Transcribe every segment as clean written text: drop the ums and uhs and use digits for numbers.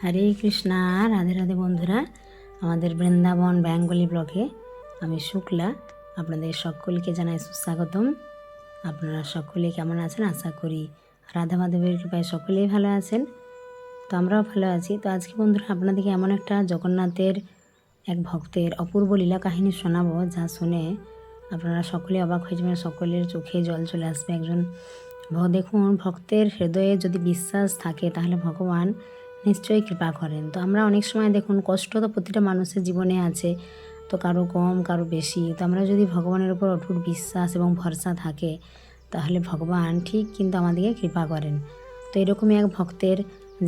হরে কৃষ্ণা, রাধে রাধে বন্ধুরা। আমাদের বৃন্দাবন বেঙ্গলি ব্লগে আমি শুক্লা আপনাদের সকলকে জানাই সুস্বাগতম। আপনারা সকলে কেমন আছেন? আশা করি রাধা মাধবের কৃপায় সকলেই ভালো আছেন। তো আমরাও ভালো আছি। তো আজকে বন্ধুরা আপনাদেরকে এমন একটা জগন্নাথের এক ভক্তের অপূর্ব লীলা কাহিনী শোনাবো, যা শুনে আপনারা সকলে অবাক হয়ে যাবেন, সকলের চোখে জল চলে আসবে। একজন দেখুন, ভক্তের হৃদয়ে যদি বিশ্বাস থাকে তাহলে ভগবান নিশ্চয়ই কৃপা করেন। তো আমরা অনেক সময় দেখুন, কষ্ট তো প্রতিটা মানুষের জীবনে আছে, তো কারো কম কারো বেশি। তো আমরা যদি ভগবানের উপর অটুট বিশ্বাস এবং ভরসা থাকে তাহলে ভগবান ঠিক কিন্তু আমাদেরকে কৃপা করেন। তো এরকমই এক ভক্তের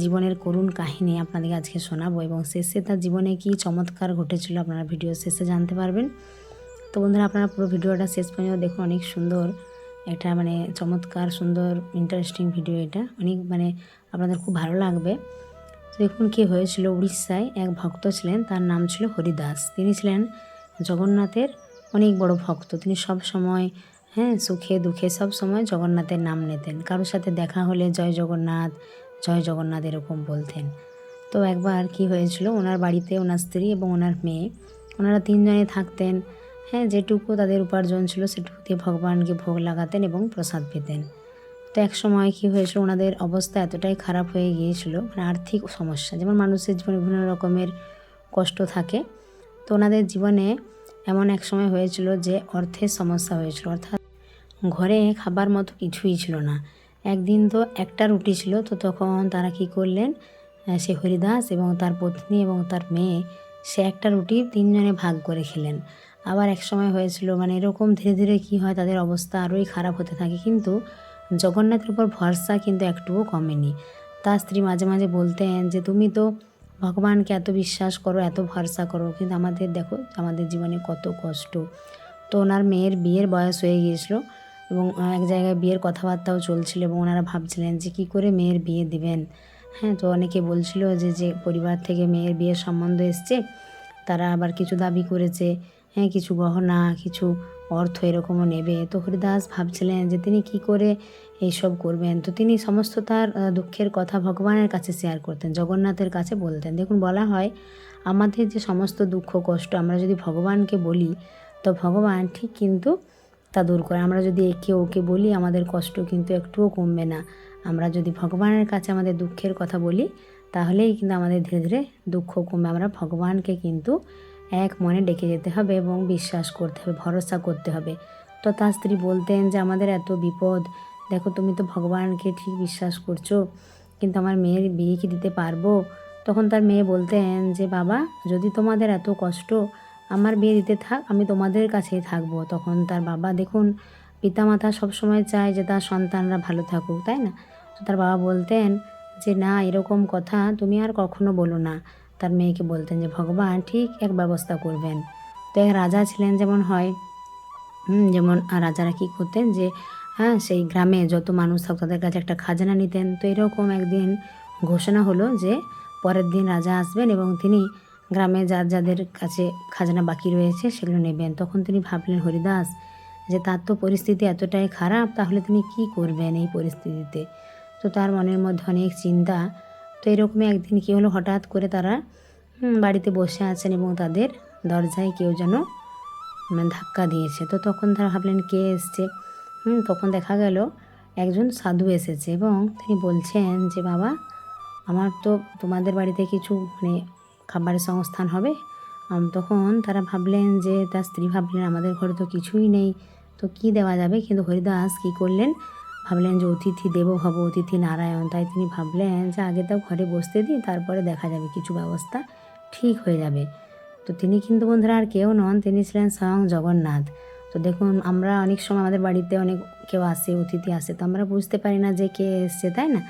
জীবনের করুণ কাহিনী আপনাদেরকে আজকে শোনাবো, এবং শেষে তার জীবনে কি চমৎকার ঘটেছিল আপনারা ভিডিও শেষে জানতে পারবেন। তো বন্ধুরা, আপনারা পুরো ভিডিওটা শেষ পর্যন্ত দেখুন। অনেক সুন্দর একটা চমৎকার সুন্দর ইন্টারেস্টিং ভিডিও। এটা অনেক আপনাদের খুব ভালো লাগবে। দেখুন কি হয়েছিল। উড়িষ্যায় এক ভক্ত ছিলেন, তার নাম ছিল হরিদাস। তিনি ছিলেন জগন্নাথের অনেক বড় ভক্ত। তিনি সব সময় সুখে দুঃখে সব সময় জগন্নাথের নাম নিতেন। কারোর সাথে দেখা হলে জয় জগন্নাথ এরকম বলতেন। তো একবার কি হয়েছিল, ওনার বাড়িতে ওনার স্ত্রী এবং ওনার মেয়ে, ওনারা তিনজনে থাকতেন। যেটুকু তাদের উপার্জন ছিল সেটুকু দিয়ে ভগবানকে ভোগ লাগাতেন এবং প্রসাদ পেতেন। তো এক সময় কী হয়েছিল, ওনাদের অবস্থা এতটাই খারাপ হয়ে গিয়েছিল, আর্থিক সমস্যা, যেমন মানুষের জীবনে বিভিন্ন রকমের কষ্ট থাকে। তো ওনাদের জীবনে এমন এক সময় হয়েছিল যে অর্থের সমস্যা হয়েছিল, অর্থাৎ ঘরে খাবার মতো কিছুই ছিল না। একদিন তো একটা রুটি ছিল। তো তখন তারা কি করলেন, সে হরিদাস এবং তার পত্নী এবং তার মেয়ে সে একটা রুটি তিনজনে ভাগ করে খেলেন। আবার এক সময় হয়েছিল এরকম ধীরে ধীরে কি হয়, তাদের অবস্থা আরোই খারাপ হতে থাকে। কিন্তু জগন্নাথের উপর ভরসা কিন্তু একটুও কমেনি। তার স্ত্রী মাঝে মাঝে বলতেন যে তুমি তো ভগবানকে এত বিশ্বাস করো, এত ভরসা করো, কিন্তু আমাদের দেখো আমাদের জীবনে কত কষ্ট। তো ওনার মেয়ের বিয়ের বয়স হয়ে গিয়েছিল এবং এক জায়গায় বিয়ের কথাবার্তাও চলছিল, এবং ওনারা ভাবছিলেন যে কী করে মেয়ের বিয়ে দিবেন। তো অনেকে বলছিল যে যে পরিবার থেকে মেয়ের বিয়ের সম্বন্ধ এসছে তারা আবার কিছু দাবি করেছে, কিছু গহনা কিছু অর্থ এরকমও নেবে। তো হরিদাস ভাবছিলেন যে তিনি কি করে এইসব করবেন। তো তিনি সমস্ত তার দুঃখের কথা ভগবানের কাছে শেয়ার করতেন, জগন্নাথের কাছে বলতেন। দেখুন, বলা হয় আমাদের যে সমস্ত দুঃখ কষ্ট আমরা যদি ভগবানকে বলি তো ভগবান ঠিক কিন্তু তা দূর করে। আমরা যদি একে ওকে বলি আমাদের কষ্ট কিন্তু একটুও কমবে না। আমরা যদি ভগবানের কাছে আমাদের দুঃখের কথা বলি তাহলেই কিন্তু আমাদের ধীরে ধীরে দুঃখ কমবে। আমরা ভগবানকে কিন্তু এক মনে ডেকে যেতে হবে এবং বিশ্বাস করতে হবে, ভরসা করতে হবে। তো তার স্ত্রী বলতেন যে আমাদের এত বিপদ, দেখো তুমি তো ভগবানকে ঠিক বিশ্বাস করছো, কিন্তু আমার মেয়ের বিয়ে কি দিতে পারবো? তখন তার মেয়ে বলতেন যে বাবা, যদি তোমাদের এত কষ্ট আমার বিয়ে দিতে থাক, আমি তোমাদের কাছেই থাকবো। তখন তার বাবা, দেখুন পিতামাতা সবসময় চায় যে তার সন্তানরা ভালো থাকুক, তাই না? তো তার বাবা বলতেন যে না, এরকম কথা তুমি আর কখনো বলো না। তার মেয়েকে বলতেন যে ভগবান ঠিক এক ব্যবস্থা করবেন। তো এক রাজা ছিলেন, যেমন হয় যেমন রাজারা কী করতেন যে সেই গ্রামে যত মানুষ থাকতো তাদের কাছে একটা খাজনা নিতেন। তো এরকম একদিন ঘোষণা হলো যে পরের দিন রাজা আসবেন এবং তিনি গ্রামে যাদের কাছে খাজনা বাকি রয়েছে সেগুলো নেবেন। তখন তিনি ভাবলেন হরিদাস যে তার তো পরিস্থিতি এতটাই খারাপ, তাহলে তিনি কি করবেন এই পরিস্থিতিতে। তো তার মনের মধ্যে অনেক চিন্তা। তো এরকমই একদিন কী হলো, হঠাৎ করে তারা বাড়িতে বসে আছেন এবং তাদের দরজায় কেউ যেন ধাক্কা দিয়েছে। তো তখন তারা ভাবলেন কে এসছে। তখন দেখা গেল একজন সাধু এসেছে এবং তিনি বলছেন যে বাবা, আমার তো তোমাদের বাড়িতে কিছু খাবারের সংস্থান হবে। তখন তারা ভাবলেন যে তার স্ত্রী ভাবলেন আমাদের ঘরে তো কিছুই নেই, তো কি দেওয়া যাবে। কিন্তু হরিদাস কী করলেন, ভাবলেন যে অতিথি দেবো ভব, অতিথি নারায়ণ। তাই তিনি ভাবলেন যে আগে তো ঘরে বসতে দিই, তারপরে দেখা যাবে, কিছু ব্যবস্থা ঠিক হয়ে যাবে। তো তিনি কিন্তু বন্ধুরা আর কেউ নন, তিনি ছিলেন স্বয়ং জগন্নাথ। তো দেখুন, আমরা অনেক সময় আমাদের বাড়িতে অনেক কেউ আসে, অতিথি আসে, তো আমরা বুঝতে পারি না যে কে এসছে, তাই না?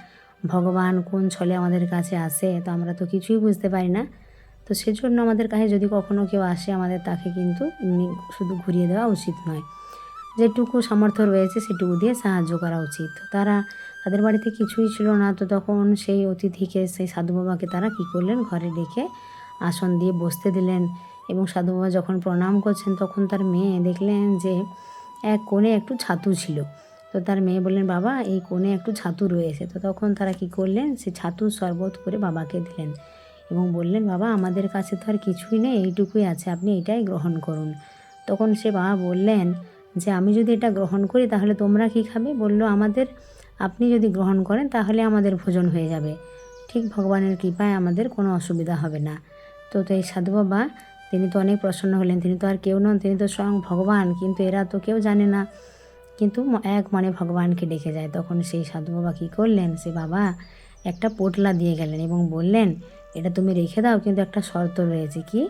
ভগবান কোন ছলে আমাদের কাছে আসে, তো আমরা তো কিছুই বুঝতে পারি না। তো সেজন্য আমাদের কাছে যদি কখনো কেউ আসে আমাদের তাকে কিন্তু এমনি শুধু ঘুরিয়ে দেওয়া উচিত নয়, যেটুকু সামর্থ্য রয়েছে সেটুকু দিয়ে সাহায্য করা উচিত। তাদের বাড়িতে কিছুই ছিল না। তো তখন সেই অতিথিকে, সেই সাধু বাবাকে তারা কী করলেন, ঘরে ডেকে আসন দিয়ে বসতে দিলেন। এবং সাধু বাবা যখন প্রণাম করছেন তখন তার মেয়ে দেখলেন যে এক কোণে একটু ছাতু ছিল। তো তো তার মেয়ে বললেন, বাবা এই কোণে একটু ছাতু রয়েছে। তো তখন তারা কি করলেন, সে ছাতুর শরবত করে বাবাকে দিলেন এবং বললেন, বাবা আমাদের কাছে তো আর কিছুই নেই, এইটুকুই আছে, আপনি এটাই গ্রহণ করুন। তখন সে বাবা বললেন যে আমি যদি এটা গ্রহণ করি তাহলে তোমরা কী খাবে? বলল, আপনি যদি গ্রহণ করেন তাহলে আমাদের ভোজন হয়ে যাবে, ঠিক ভগবানের কৃপায় আমাদের কোনো অসুবিধা হবে না। তো এই সাধু বাবা তিনি তো অনেক প্রসন্ন হলেন, তিনি তো আর কেউ নন, তিনি তো স্বয়ং ভগবান, কিন্তু এরা তো কেউ জানে না, কিন্তু এক মনে ভগবানকে ডেকে যায়। তখন সেই সাধু বাবা কী করলেন, সে বাবা একটা পোটলা দিয়ে গেলেন এবং বললেন, এটা তুমি রেখে দাও, কিন্তু একটা শর্ত রয়েছে। কি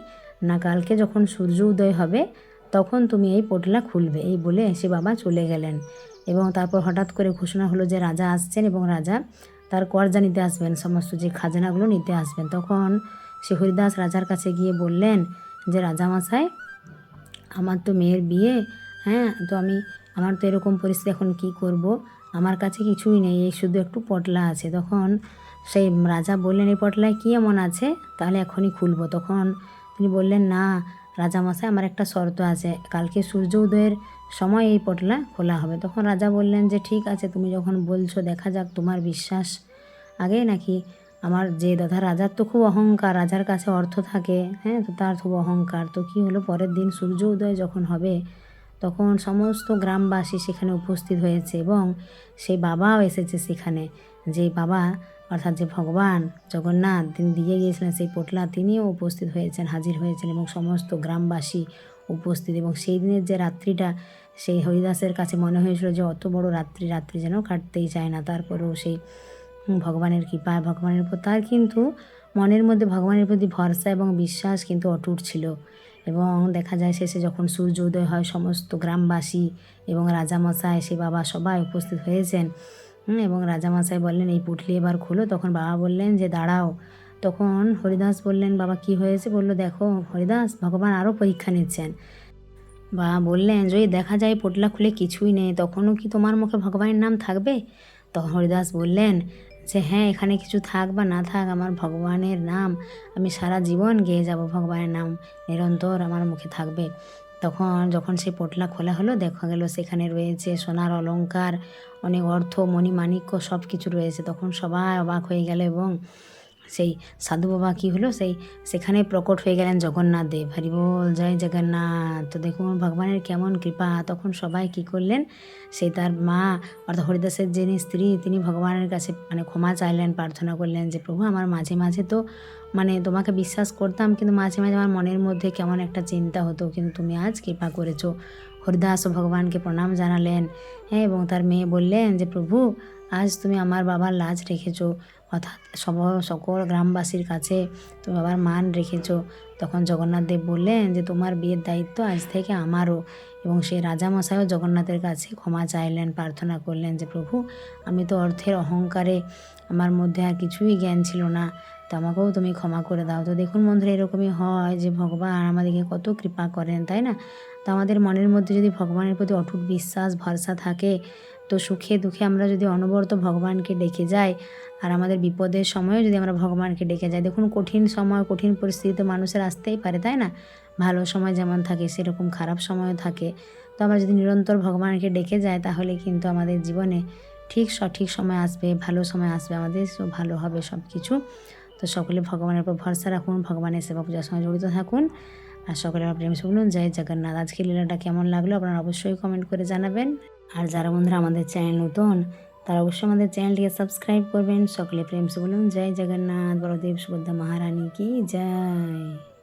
না, কালকে যখন সূর্য উদয় হবে তখন তুমি এই পোটলা খুলবে। এই বলে সে বাবা চলে গেলেন এবং তারপর হঠাৎ করে ঘোষণা হলো যে রাজা আসছেন এবং রাজা তার কর্জা নিতে আসবেন, সমস্ত যে খাজনাগুলো নিতে আসবেন। তখন সে হরিদাস রাজার কাছে গিয়ে বললেন যে রাজামশাই, আমার তো মেয়ের বিয়ে, হ্যাঁ, তো আমার তো এরকম পরিস্থিতি, এখন কি করব, আমার কাছে কিছুই নেই, এই শুধু একটু পটলা আছে। তখন সেই রাজা বললেন, এই পটলায় কী এমন আছে, তাহলে এখনই খুলবো। তখন তিনি বললেন, না রাজামশাই, আমার একটা শর্ত আছে, কালকে সূর্য উদয়ের সময় এই পটলা খোলা হবে। তখন রাজা বললেন যে ঠিক আছে, তুমি যখন বলছো, দেখা যাক তোমার বিশ্বাস আগে নাকি আমার। যে দাদা রাজার তো খুব অহংকার, রাজার কাছে অর্থ থাকে, হ্যাঁ, তো তার খুব অহংকার। তো কী হলো, পরের দিন সূর্য উদয় যখন হবে তখন সমস্ত গ্রামবাসী সেখানে উপস্থিত হয়েছে এবং সেই বাবাও এসেছে সেখানে। যে বাবা অর্থাৎ যে ভগবান জগন্নাথ তিনি দিয়ে গিয়েছিলেন সেই পোটলা, তিনিও উপস্থিত হয়েছেন, হাজির হয়েছেন এবং সমস্ত গ্রামবাসী উপস্থিত। এবং সেই দিনের যে রাত্রিটা, সেই হরিদাসের কাছে মনে হয়েছিল যে অত বড় রাত্রি যেন কাটতেই চায় না। তারপরেও সেই ভগবানের কৃপায়, ভগবানের উপর তার কিন্তু মনের মধ্যে ভগবানের প্রতি ভরসা এবং বিশ্বাস কিন্তু অটুট ছিল। এবং দেখা যায় শেষে যখন সূর্য উদয় হয়, সমস্ত গ্রামবাসী এবং রাজামশাই, সে বাবা সবাই উপস্থিত হয়েছেন এবং রাজামশাই বললেন, এই পুঁটলি এবার খোলো। তখন বাবা বললেন যে দাঁড়াও। তখন হরিদাস বললেন, বাবা কি হয়েছে? বলল, দেখো হরিদাস, ভগবান আরও পরীক্ষা নিচ্ছেন। বাবা বললেন, যদি দেখা যায় পোটলা খুলে কিছুই নেই, তখনও কি তোমার মুখে ভগবানের নাম থাকবে? তখন হরিদাস বললেন যে হ্যাঁ, এখানে কিছু থাক বা না থাক, আমার ভগবানের নাম আমি সারা জীবন গেয়ে যাব, ভগবানের নাম নিরন্তর আমার মুখে থাকবে। তখন যখন সেই পোটলা খোলা হলো, দেখা গেল সেখানে রয়েছে সোনার অলংকার, অনেক অর্থ, মণিমাণিক্য সব কিছু রয়েছে। তখন সবাই অবাক হয়ে গেল এবং সেই সাধু বাবা কী হলো, সেখানে প্রকট হয়ে গেলেন জগন্নাথ দেব। হরি বল, জয় জগন্নাথ। তো দেখুন ভগবানের কেমন কৃপা। তখন সবাই কী করলেন, সেই তার মা অর্থাৎ হরিদাসের যিনি স্ত্রী, তিনি ভগবানের কাছে ক্ষমা চাইলেন, প্রার্থনা করলেন যে প্রভু, আমার মাঝে মাঝে তো তোমাকে বিশ্বাস করতাম, কিন্তু মাঝে মাঝে আমার মনের মধ্যে কেমন একটা চিন্তা হতো, কিন্তু তুমি আজ কৃপা করেছো। হরিদাস ও ভগবানকে প্রণাম জানালেন, হ্যাঁ, এবং তার মেয়ে বললেন যে প্রভু, আজ তুমি আমার বাবার লাজ রেখেছো, অর্থাৎ সকল গ্রামবাসীর কাছে তুমি বাবার মান রেখেছো। তখন জগন্নাথ দেব বললেন যে তোমার বিয়ের দায়িত্ব আজ থেকে আমারও। এবং সেই রাজামশাইও জগন্নাথের কাছে ক্ষমা চাইলেন, প্রার্থনা করলেন যে প্রভু, আমি তো অর্থের অহংকারে আমার মধ্যে আর কিছুই জ্ঞান ছিল না, তো আমাকেও তুমি ক্ষমা করে দাও। তো দেখুন বন্ধুরা, এরকমই হয় যে ভগবান আমাদেরকে কত কৃপা করেন, তাই না? তো আমাদের মনের মধ্যে যদি ভগবানের প্রতি অটুট বিশ্বাস ভরসা থাকে, তো সুখে দুঃখে আমরা যদি অনবরত ভগবানকে ডেকে যাই, আর আমাদের বিপদের সময়ও যদি আমরা ভগবানকে ডেকে যাই, দেখুন কঠিন সময়, কঠিন পরিস্থিতিতে মানুষের আসতেই পারে, তাই না? ভালো সময় যেমন থাকে সেরকম খারাপ সময়ও থাকে। তো আমরা যদি নিরন্তর ভগবানকে ডেকে যাই, তাহলে কিন্তু আমাদের জীবনে ঠিক সঠিক সময় আসবে, ভালো সময় আসবে, আমাদের ভালো হবে সব কিছু। তো সকলে ভগবানের উপর ভরসা রাখুন, ভগবানের সেবা পূজার সঙ্গে জড়িত থাকুন, আর সকলে আমার প্রেম শুনুন। জয় জগন্নাথ। আজকের লীলাটা কেমন লাগলো আপনারা অবশ্যই কমেন্ট করে জানাবেন। আর যারা বন্ধুরা আমাদের চ্যানেল নতুন, তারা অবশ্যই আমাদের চ্যানেলটিকে সাবস্ক্রাইব করবেন। সকলে প্রেম সে বলুন জয় জগন্নাথ। বড়দেব সুভদ্রা মহারানী কি জয়।